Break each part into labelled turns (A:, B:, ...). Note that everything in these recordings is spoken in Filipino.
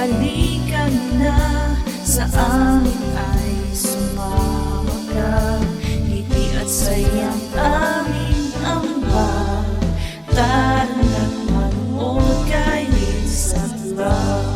A: Halika na sa amin ay sumama ka. Ngiti at sayang aming ambag. Tara na't manood kay Liz at Love.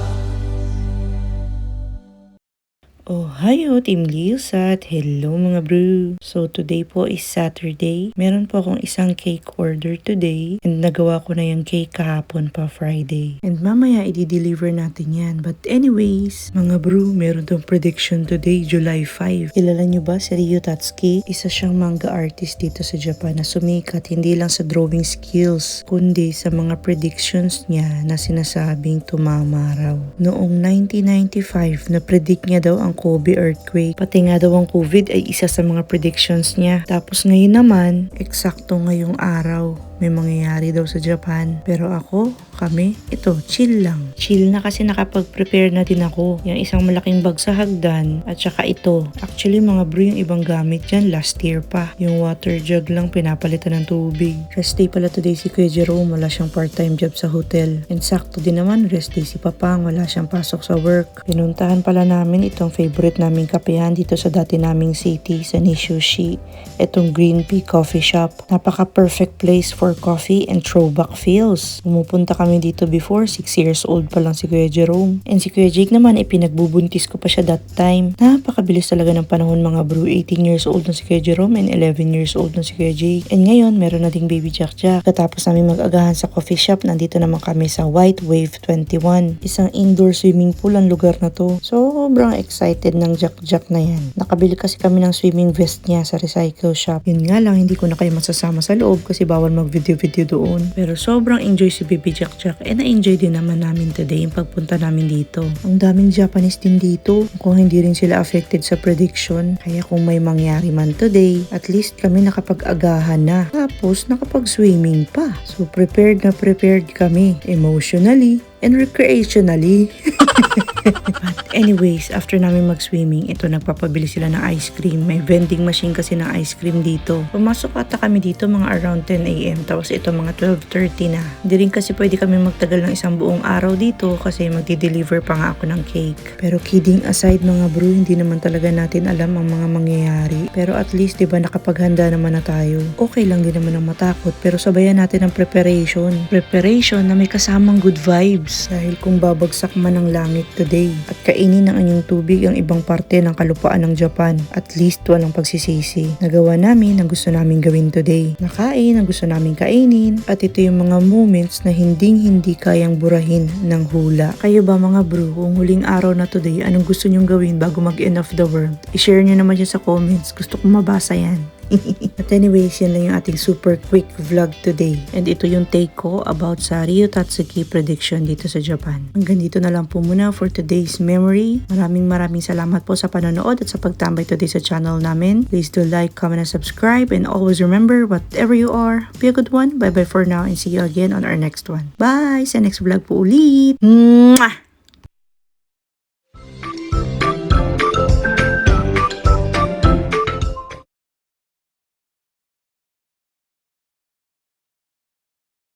B: Oh, hayo Team Liusat! Hello mga bro! So today po is Saturday. Meron po akong isang cake order today and nagawa ko na yung cake kahapon pa Friday. And mamaya i-deliver natin yan. But anyways, mga bro, meron tong prediction today, July 5. Kilala nyo ba si Ryo Tatsuki? Isa siyang manga artist dito sa Japan na sumikat hindi lang sa drawing skills, kundi sa mga predictions niya na sinasabing tumama raw. Noong 1995, na-predict niya daw ang Kobe earthquake. Pati nga daw ang COVID ay isa sa mga predictions niya. Tapos ngayon naman, eksakto ngayong araw, may mangyayari daw sa Japan. Pero kami, chill lang. Chill na kasi nakapag-prepare na din ako. Yung isang malaking bag sa hagdan at saka ito. Actually mga bro, yung ibang gamit dyan last year pa. Yung water jug lang pinapalitan ng tubig. Rest day pala today si Kuya Jerome, wala siyang part-time job sa hotel. And sakto din naman, rest day si Papang, wala siyang pasok sa work. Pinuntahan pala namin itong favorite naming kapehan dito sa dati naming city, sa Nishushi. Itong Green Pea Coffee Shop. Napaka-perfect place for coffee and throwback feels. Pumupunta kami dito before, 6 years old pa lang si Kuya Jerome. And si Kuya Jake naman, pinagbubuntis ko pa siya that time. Napakabilis talaga ng panahon mga bro. 18 years old na si Kuya Jerome and 11 years old na si Kuya Jake. And ngayon, meron na ding baby Jack Jack. Katapos namin mag-agahan sa coffee shop, nandito naman kami sa White Wave 21. Isang indoor swimming pool ang lugar na to. Sobrang excited ng Jack Jack na yan. Nakabili kasi kami ng swimming vest niya sa recycle shop. Yun nga lang, hindi ko na kayo masasama sa loob kasi bawal mag-video doon. Pero sobrang enjoy si baby Jack Jack and na-enjoy din naman namin today yung pagpunta namin dito. Ang daming Japanese din dito. Kung hindi rin sila affected sa prediction, kaya kung may mangyari man today, at least kami nakapag-agahan na. Tapos nakapag-swimming pa. So prepared na prepared kami emotionally and recreationally. But anyways, after namin mag-swimming, nagpapabili sila ng ice cream. May vending machine kasi ng ice cream dito. Pumasok ata kami dito mga around 10 AM. Tapos ito mga 12:30 na. Hindi rin kasi pwede kami magtagal ng isang buong araw dito kasi magdi-deliver pa nga ako ng cake. Pero kidding aside mga bro, hindi naman talaga natin alam ang mga mangyayari. Pero at least diba nakapaghanda naman na tayo. Okay lang din naman ang matakot pero sabayan natin ang preparation. Preparation na may kasamang good vibes. Dahil kung babagsak man ang langit today at kainin ng anyong tubig ang ibang parte ng kalupaan ng Japan, at least walang pagsisisi. Nagawa namin ang gusto namin gawin today. Nakain ang gusto namin kainin at ito yung mga moments na hindi kayang burahin ng hula. Kayo ba mga bro, kung huling araw na today, anong gusto nyong gawin bago mag-end of the world? I-share nyo naman dyan sa comments. Gusto kong mabasa yan. But anyways, yan lang yung ating super quick vlog today. And ito yung take ko about sa Ryo Tatsuki prediction dito sa Japan. Hanggang dito na lang po muna for today's memory. Maraming salamat po sa panonood at sa pagtambay today sa channel namin. Please do like, comment, and subscribe. And always remember, whatever you are, be a good one. Bye bye for now and see you again on our next one. Bye! Sa next vlog po ulit! Mwah!